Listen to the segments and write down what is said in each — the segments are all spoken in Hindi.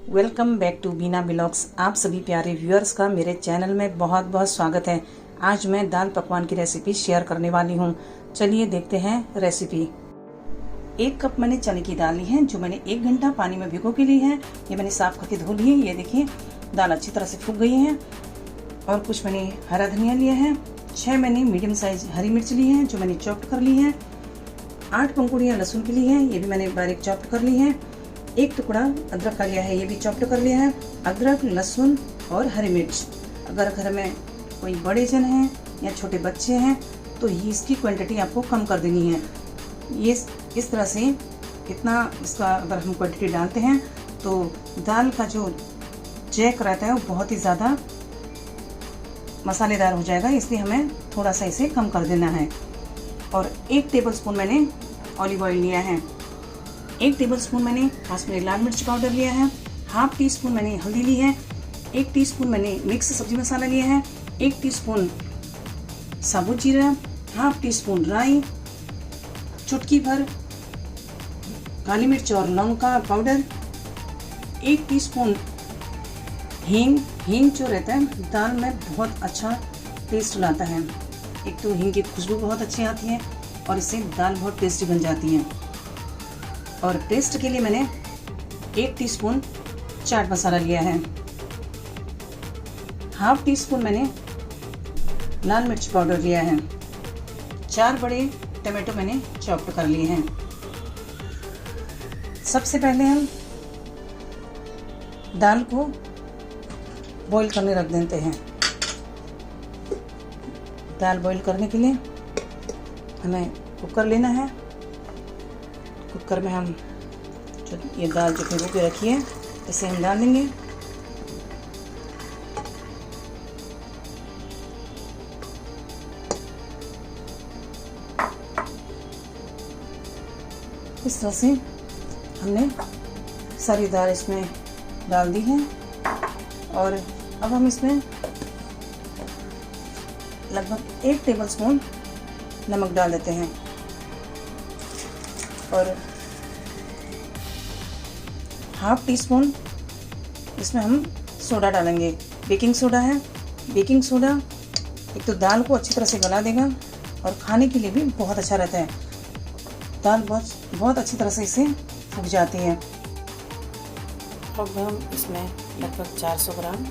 Welcome back to Beena blogs. आप सभी प्यारे व्यूअर्स का मेरे चैनल में बहुत बहुत स्वागत है। आज मैं दाल पकवान की रेसिपी शेयर करने वाली हूँ। चलिए देखते हैं रेसिपी। 1 कप मैंने चने की दाल ली है, जो मैंने 1 घंटा पानी में भिगो के ली है। ये मैंने साफ करके धो ली है। ये देखिए दाल अच्छी तरह से फूक गई है। और कुछ मैंने हरा धनिया लिया है। 6 मैंने मीडियम साइज हरी मिर्च ली है, जो मैंने चॉप्ड कर ली है। 8 पंखुड़ियाँ लहसुन की ली है, ये भी मैंने बारीक चॉप्ड कर ली है। 1 टुकड़ा अदरक का लिया है, ये भी चॉप्ड कर लिया है। अदरक, लहसुन और हरी मिर्च। अगर घर में कोई बड़े जन हैं या छोटे बच्चे हैं तो ये इसकी क्वांटिटी आपको कम कर देनी है। ये इस तरह से इतना इसका अगर हम क्वांटिटी डालते हैं तो दाल का जो जैक रहता है वो बहुत ही ज़्यादा मसालेदार हो जाएगा, इसलिए हमें थोड़ा सा इसे कम कर देना है। और 1 टेबलस्पून मैंने ऑलिव ऑयल लिया है। 1 टेबलस्पून मैंने कश्मीरी लाल मिर्च पाउडर लिया है। हाफ टी स्पून मैंने हल्दी ली है। 1 टीस्पून मैंने मिक्स सब्जी मसाला लिया है। 1 टीस्पून साबुत जीरा, हाफ टी स्पून राई, चुटकी भर काली मिर्च और लौंग का पाउडर, 1 टीस्पून हींग। हींग जो रहता है दाल में बहुत अच्छा टेस्ट लाता है। एक तो हींग की खुशबू बहुत अच्छी आती है और इससे दाल बहुत टेस्टी बन जाती है। और टेस्ट के लिए मैंने 1 टीस्पून चाट मसाला लिया है। हाफ टी स्पून मैंने लाल मिर्च पाउडर लिया है। 4 बड़े टमाटो मैंने चॉप्ड कर लिए हैं। सबसे पहले हम दाल को बॉईल करने रख देते हैं। दाल बॉईल करने के लिए हमें कुकर लेना है। कुकर में हम जो ये दाल जो भिगो के रखी है इसे हम डाल देंगे। इस तरह से हमने सारी दाल इसमें डाल दी है। और अब हम इसमें लगभग 1 टेबलस्पून नमक डाल देते हैं। और हाफ टी स्पून इसमें हम सोडा डालेंगे। बेकिंग सोडा है। बेकिंग सोडा एक तो दाल को अच्छी तरह से गला देगा और खाने के लिए भी बहुत अच्छा रहता है। दाल बहुत अच्छी तरह से इसे फूक जाती है। अब हम इसमें लगभग 400 ग्राम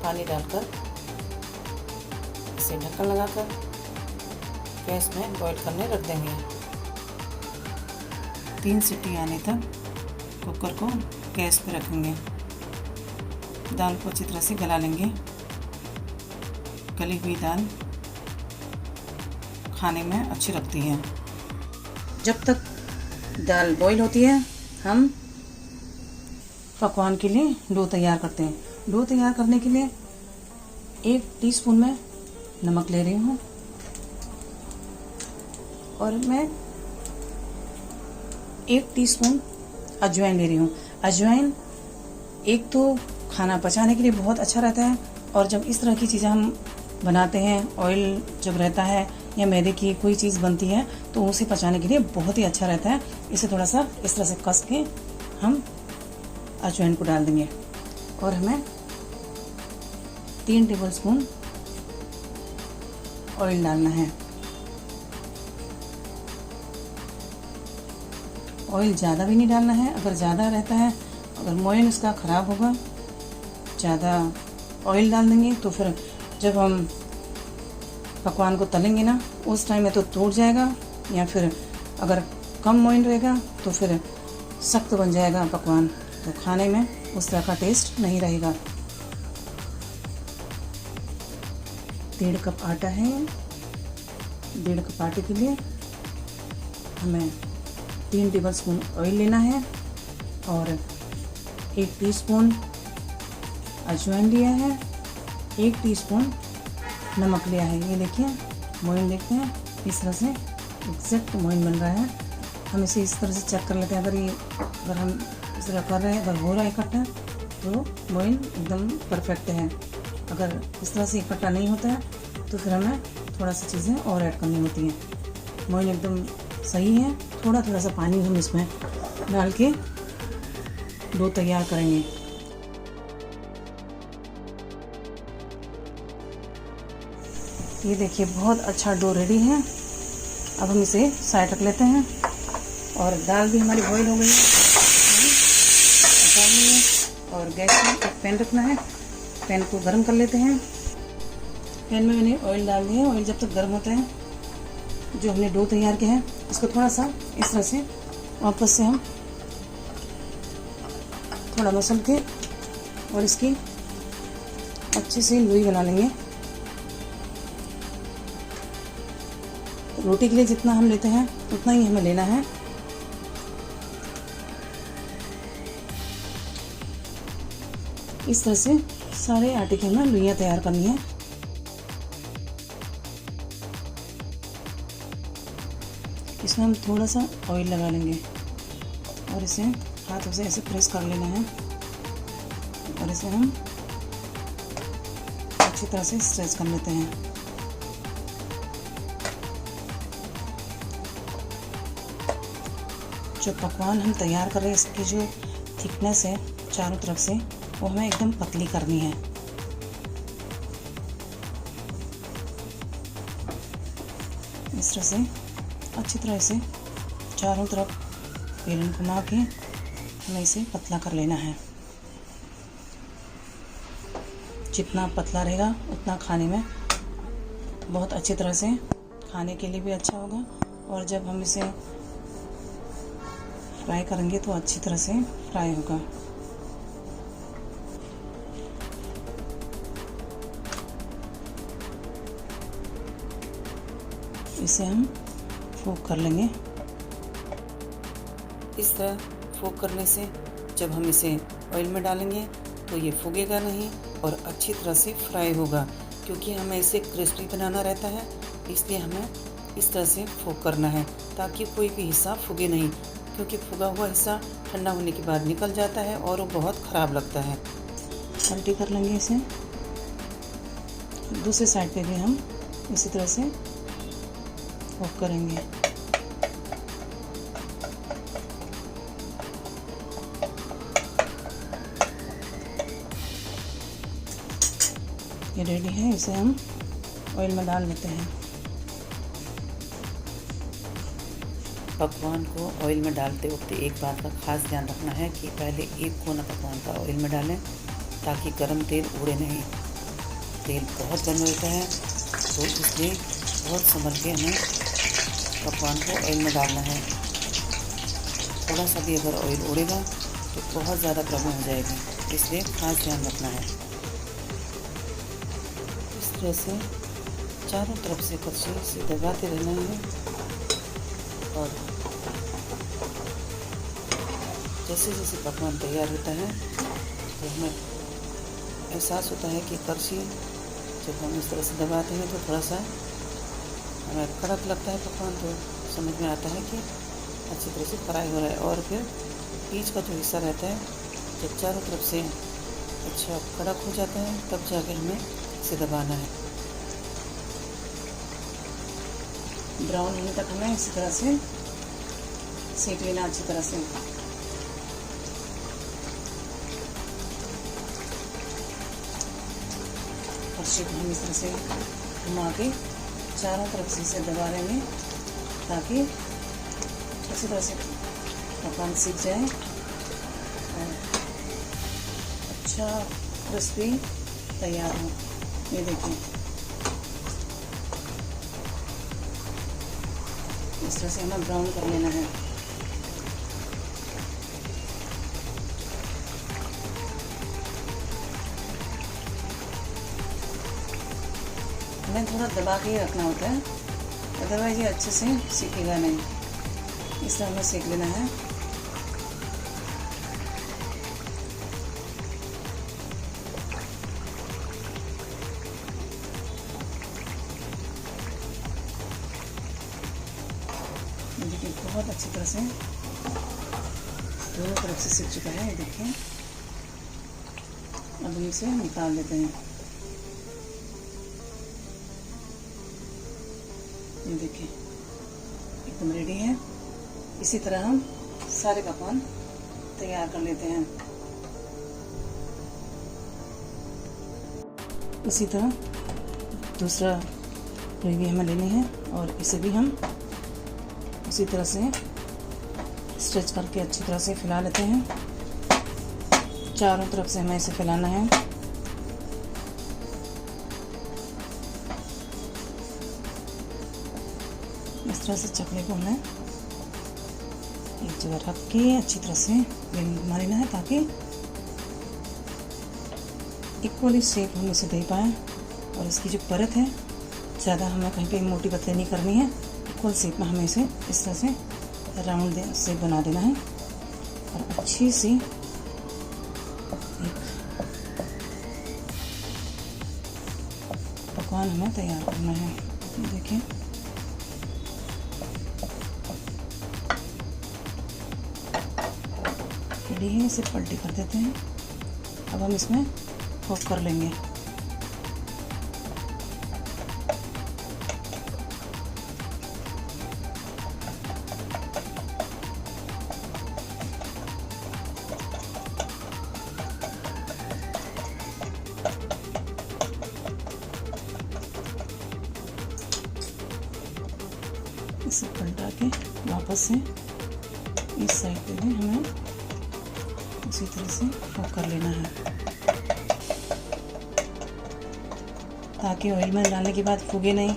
पानी डालकर इसे ढक्कन लगाकर गैस में बॉईल करने रख देंगे। 3 सीटी आने तक कुकर को गैस पर रखेंगे। दाल को अच्छी तरह से गला लेंगे। गली हुई दाल खाने में अच्छी लगती है। जब तक दाल बॉईल होती है हम पकवान के लिए डो तैयार करते हैं। डो तैयार करने के लिए 1 टीस्पून में नमक ले रही हूँ और मैं 1 टीस्पून अजवाइन ले रही हूँ। अजवाइन एक तो खाना पचाने के लिए बहुत अच्छा रहता है और जब इस तरह की चीज़ें हम बनाते हैं, ऑयल जब रहता है या मैदे की कोई चीज़ बनती है तो उसे पचाने के लिए बहुत ही अच्छा रहता है। इसे थोड़ा सा इस तरह से कस के हम अजवाइन को डाल देंगे। और हमें 3 टेबलस्पून ऑयल डालना है। ऑयल ज़्यादा भी नहीं डालना है। अगर ज़्यादा रहता है, अगर मोयन इसका ख़राब होगा, ज़्यादा ऑयल डाल देंगे तो फिर जब हम पकवान को तलेंगे ना उस टाइम में तो टूट जाएगा, या फिर अगर कम मोयन रहेगा तो फिर सख्त बन जाएगा पकवान, तो खाने में उस तरह का टेस्ट नहीं रहेगा। 1.5 कप आटा है। 1.5 कप आटे के लिए हमें 3 टेबलस्पून ऑयल लेना है और 1 टीस्पून अजवाइन लिया है। 1 टीस्पून नमक लिया है। ये देखिए मोयन देखते हैं इस तरह से एग्जैक्ट मोयन बन रहा है। हम इसे इस तरह से चेक कर लेते हैं। अगर हम इस तरह कर रहे हैं, अगर हो रहा है इकट्ठा तो मोयन एकदम परफेक्ट है। अगर इस तरह से इकट्ठा नहीं होता है तो फिर हमें थोड़ा सा चीज़ें और ऐड करनी होती हैं। मोयन एकदम सही है। थोड़ा सा पानी हम इसमें डाल के डो तैयार करेंगे। ये देखिए बहुत अच्छा डो रेडी है। अब हम इसे साइड रख लेते हैं। और दाल भी हमारी बॉईल हो गई है। और गैस में एक पैन रखना है। पैन को गर्म कर लेते हैं। पैन में मैंने ऑयल डाल दिया। ऑयल जब तक गर्म होता है, जो हमने डो तैयार किया है इसको थोड़ा सा इस तरह से वापस से हम थोड़ा मसल के और इसकी अच्छे से लोई बना लेंगे। रोटी के लिए जितना हम लेते हैं उतना ही हमें लेना है। इस तरह से सारे आटे की हमें लोइयां तैयार करनी है। इसमें हम थोड़ा सा ऑयल लगा लेंगे और इसे हाथों से ऐसे प्रेस कर लेना है और इसे हम अच्छी तरह से स्ट्रेच कर लेते हैं। जो पकवान हम तैयार कर रहे हैं इसकी जो थिकनेस है चारों तरफ से वो हमें एकदम पतली करनी है। इस तरह से अच्छी तरह से चारों तरफ बेलन घुमा के हमें इसे पतला कर लेना है। जितना पतला रहेगा उतना खाने में बहुत अच्छी तरह से खाने के लिए भी अच्छा होगा और जब हम इसे फ्राई करेंगे तो अच्छी तरह से फ्राई होगा। इसे हम फोक कर लेंगे। इस तरह फोक करने से जब हम इसे ऑयल में डालेंगे तो ये फूगेगा नहीं और अच्छी तरह से फ्राई होगा, क्योंकि हमें इसे क्रिस्पी बनाना रहता है। इसलिए हमें इस तरह से फोक करना है ताकि कोई भी हिस्सा फूगे नहीं, क्योंकि फूगा हुआ हिस्सा ठंडा होने के बाद निकल जाता है और वो बहुत ख़राब लगता है। पलटी कर लेंगे इसे। दूसरे साइड पे भी हम इसी तरह से फोक करेंगे। ये रेडी है। इसे हम ऑयल में डाल लेते हैं। पकवान को ऑयल में डालते वक्त एक बात का खास ध्यान रखना है कि पहले एक कोना पकवान का ऑयल में डालें ताकि गर्म तेल उड़े नहीं। तेल बहुत गर्म होता है तो इसलिए बहुत संभल के हमें पकवान को ऑयल में डालना है। थोड़ा सा भी अगर ऑयल उड़ेगा तो बहुत ज़्यादा प्रॉब्लम हो जाएगी, इसलिए खास ध्यान रखना है। इस तरह से चारों तरफ से कच्चे से दबाते रहना है और जैसे जैसे पकवान तैयार होता है तो हमें एहसास होता है कि करछी जब हम इस तरह से दबाते हैं तो थोड़ा सा हमें कड़क लगता है पकवान, तो समझ में आता है कि अच्छी तरह से फ्राई हो रहा है। और फिर बीच का जो हिस्सा रहता है जब चारों तरफ से अच्छा कड़क हो जाता है तब जाके हमें इसे दबाना है। ब्राउन होने तक हमें इसी तरह से सेक लेना अच्छी तरह से। करछी को हम इस तरह से घुमा के चारों तरफ से इसे दबा लेंगे ताकि अच्छी तरह से पकवान सीख जाए और अच्छा क्रिस्पी तैयार हो। ये देखिए इस तरह से हमें ब्राउन कर लेना है। हमें थोड़ा दबा के ही रखना होता है, अदरवाइज ये अच्छे से सीखेगा नहीं। इस तरह हमें सेक लेना है। देखिए बहुत अच्छी तरह से दोनों तरफ से सीख चुका है। ये देखिए अब हम इसे निकाल देते हैं। ये देखिए एकदम रेडी है। इसी तरह हम सारे पकवान तैयार कर लेते हैं। इसी तरह दूसरा लोई भी हमें लेनी है और इसे भी हम उसी तरह से स्ट्रेच करके अच्छी तरह से फैला लेते हैं। चारों तरफ से हमें इसे फैलाना है। इस तरह से चकले को हमें एक जगह रख के अच्छी तरह से बेल लेना है ताकि इक्वली शेप हम इसे दे पाएँ। और इसकी जो परत है ज़्यादा हमें कहीं पे मोटी पतली नहीं करनी है, इक्वल शेप में हमें इसे इस तरह से राउंड शेप बना देना है और अच्छी सी एक पकवान हमें तैयार करना है। देखिए रेडी है, इसे पलटी कर देते हैं। अब हम इसमें कुक कर लेंगे। इसे पलटा के वापस से इस साइड पे भी हमें उसी तरह से कुक कर लेना है ताकि ऑयल में डालने के बाद फूगे नहीं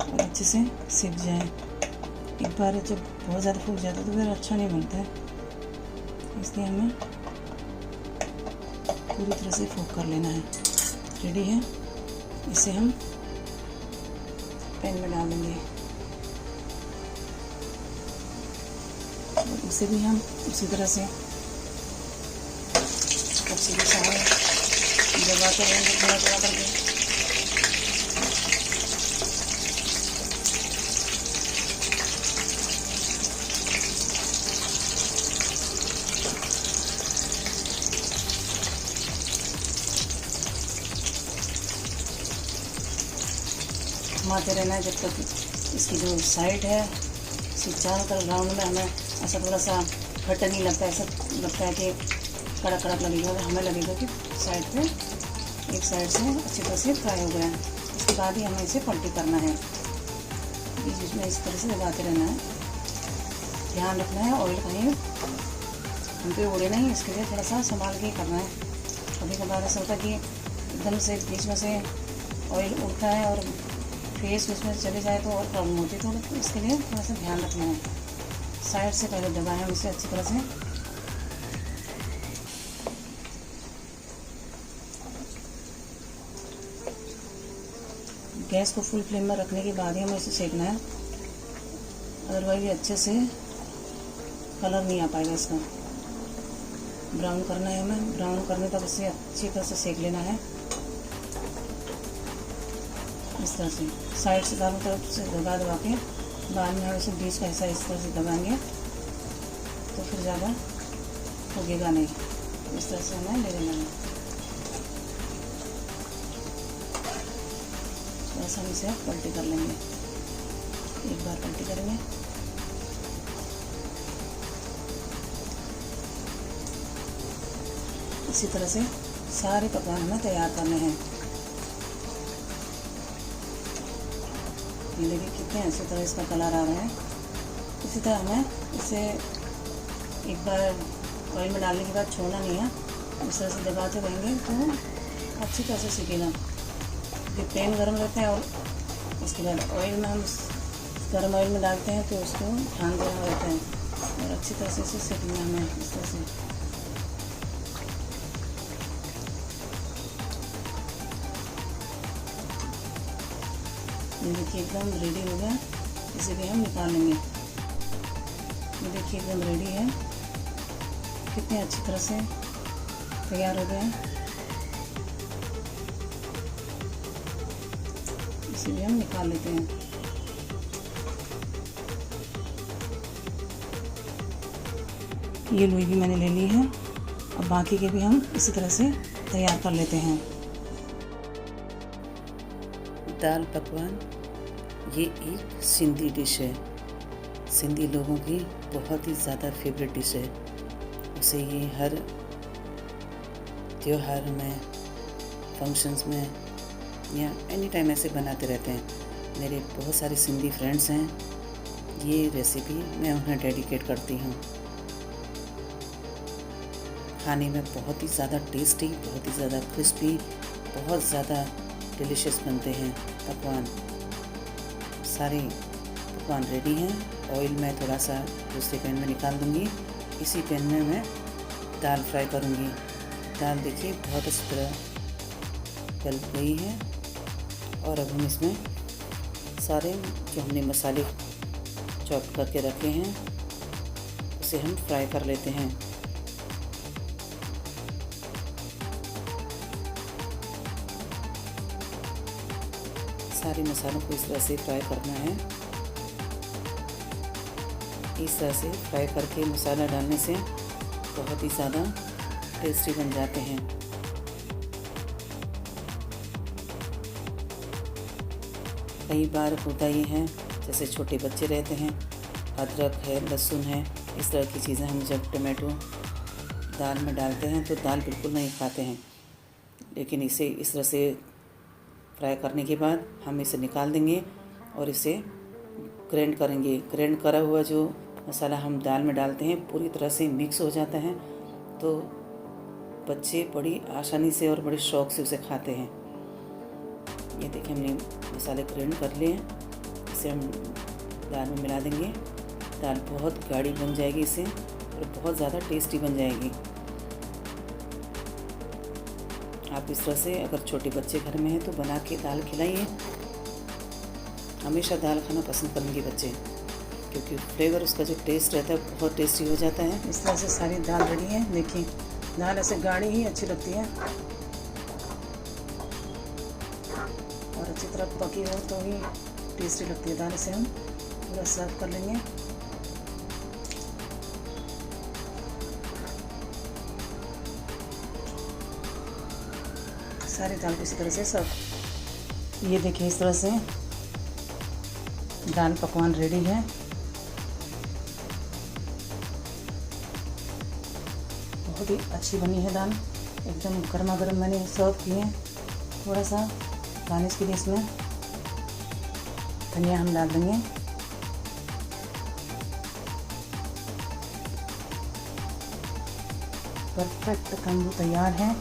और अच्छे से सिक जाए। एक बार जब बहुत ज़्यादा फूक जाता है तो फिर अच्छा नहीं बनता है, इसलिए हमें पूरी तरह से कुक कर लेना है। रेडी है, इसे हम पैन में डाल देंगे और इसे भी हम उसी तरह से कच्ची के साथ दबाते रहेंगे थोड़ा थोड़ा करके। घुमाते रहना है जब तक इसकी जो साइड है इसकी चारों तरफ राउंड में हमें ऐसा थोड़ा सा खट्टा नहीं लगता, ऐसा लगता है कि कड़क कड़क लगेगा। हमें लगेगा कि साइड पे एक साइड से अच्छी तरह से फ्राई हो गया है। इसके बाद ही हमें इसे पलटी करना है, बीच बीच में इस तरह से दबाते रहना है। ध्यान रखना है ऑयल कहीं हम पे उड़े नहीं, इसके लिए थोड़ा सा संभाल के करना है। कभी कभार ऐसा होता है कि एकदम से बीच में से ऑयल उड़ता है और फेस उसमें चले जाए तो और प्रॉब्लम होती है, तो इसके लिए थोड़ा सा ध्यान रखना है। साइड से पहले दबाएं उसे अच्छी तरह से। गैस को फुल फ्लेम में रखने के बाद ही हमें इसे सेकना है, अदरवाइज अच्छे से कलर नहीं आ पाएगा इसका। ब्राउन करना है हमें, ब्राउन करने तक इसे अच्छी तरह से सेक लेना है। इस तरह से साइड से चारों तरफ से दबा के बाद में हम इसे बीच का हिस्सा इस तरह से दबाएंगे तो फिर ज़्यादा फूगेगा नहीं। इस तरह से हमें ले लेना है। बस हम इसे पलटी कर लेंगे, एक बार पलटी करेंगे। इसी तरह से सारे पकवान हमें तैयार करने हैं। ये देखिए कितने अच्छी तरह इसका कलर आ रहा है। इसी तरह हमें इसे एक बार ऑयल में डालने के बाद छोड़ना नहीं है, इस तरह से दबाते रहेंगे तो अच्छी तरह से सीखेगा। ये पैन गर्म रहता है और उसके बाद ऑयल में हम गर्म ऑयल में डालते हैं तो उसको ध्यान देना रहता है और अच्छी तरह से इसे सीखना हमें इस तरह से। ये देखिए एकदम रेडी हो गया, इसे भी हम निकाल लेंगे। ये देखिए एकदम रेडी है, कितने अच्छी तरह से तैयार हो गया। इसे भी हम निकाल लेते हैं। ये लोई भी मैंने ले ली है, अब बाकी के भी हम इसी तरह से तैयार कर लेते हैं। दाल पकवान ये एक सिंधी डिश है, सिंधी लोगों की बहुत ही ज़्यादा फेवरेट डिश है। उसे ये हर त्योहार में, फंक्शंस में या एनी टाइम ऐसे बनाते रहते हैं। मेरे बहुत सारे सिंधी फ्रेंड्स हैं, ये रेसिपी मैं उन्हें डेडिकेट करती हूँ। खाने में बहुत ही ज़्यादा टेस्टी, बहुत ही ज़्यादा क्रिस्पी, बहुत ज़्यादा डिलीशियस बनते हैं पकवान। सारे पकवान रेडी हैं। ऑयल मैं थोड़ा सा दूसरे पैन में निकाल दूँगी। इसी पैन में मैं दाल फ्राई करूँगी। दाल देखिए बहुत अच्छी तरह गल गई है। और अब हम इसमें सारे जो हमने मसाले चॉप करके रखे हैं उसे हम फ्राई कर लेते हैं। सारे मसालों को इस तरह से फ्राई करना है। इस तरह से फ्राई करके मसाला डालने से बहुत ही ज़्यादा टेस्टी बन जाते हैं। कई बार होता ये है, जैसे छोटे बच्चे रहते हैं, अदरक है, लहसुन है, इस तरह की चीज़ें हम जब टमाटो दाल में डालते हैं तो दाल बिल्कुल नहीं खाते हैं। लेकिन इसे इस तरह से फ्राई करने के बाद हम इसे निकाल देंगे और इसे ग्राइंड करेंगे। ग्राइंड करा हुआ जो मसाला हम दाल में डालते हैं पूरी तरह से मिक्स हो जाता है, तो बच्चे बड़ी आसानी से और बड़े शौक़ से उसे खाते हैं। ये देखिए हमने मसाले ग्राइंड कर लिए हैं। इसे हम दाल में मिला देंगे। दाल बहुत गाढ़ी बन जाएगी इससे और बहुत ज़्यादा टेस्टी बन जाएगी। आप इस तरह से अगर छोटे बच्चे घर में हैं तो बना के दाल खिलाइए। हमेशा दाल खाना पसंद करेंगे बच्चे, क्योंकि फ्लेवर उसका जो टेस्ट रहता है बहुत टेस्टी हो जाता है। इस तरह से सारी दाल रेडी है। देखिए दाल ऐसे गाढ़ी ही अच्छी लगती है और अच्छी तरह पकी हो तो ही टेस्टी लगती है दाल। इसे हम पूरा सर्व कर लेंगे। सारी दाल को इसी तरह से सर्व। ये देखिए इस तरह से दाल पकवान रेडी है। बहुत ही अच्छी बनी है दाल, एकदम गर्मा गर्म मैंने सर्व की है। थोड़ा सा गार्निश के लिए इसमें धनिया हम डाल देंगे। परफेक्ट कम्बो तैयार है।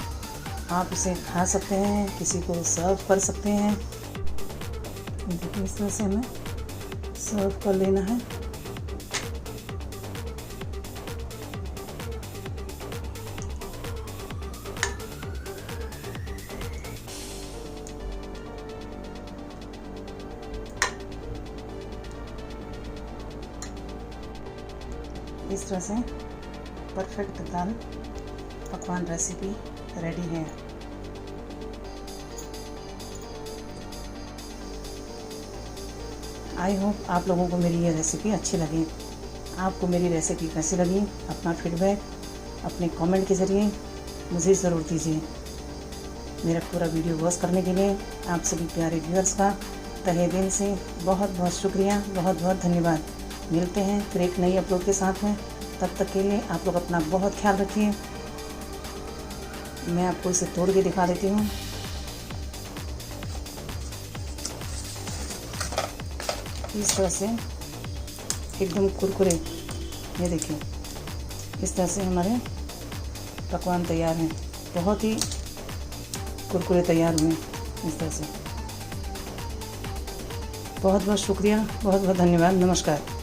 आप इसे खा सकते हैं, किसी को सर्व कर सकते हैं। देखिए इस तरह से हमें सर्व कर लेना है। इस तरह से परफेक्ट दाल पकवान रेसिपी रेडी है। आई होप आप लोगों को मेरी ये रेसिपी अच्छी लगी। आपको मेरी रेसिपी कैसी लगी, अपना फीडबैक अपने कमेंट के ज़रिए मुझे ज़रूर दीजिए। मेरा पूरा वीडियो वॉच करने के लिए आप सभी प्यारे व्यूअर्स का तहे दिल से बहुत बहुत शुक्रिया, बहुत बहुत धन्यवाद। मिलते हैं फिर एक नई अपलोड के साथ में। तब तक के लिए आप लोग अपना बहुत ख्याल रखिए। मैं आपको इसे तोड़ के दिखा देती हूँ। इस तरह से एकदम कुरकुरे, ये देखिए इस तरह से हमारे पकवान तैयार हैं। बहुत ही कुरकुरे तैयार हुए इस तरह से। बहुत बहुत शुक्रिया, बहुत बहुत धन्यवाद। नमस्कार।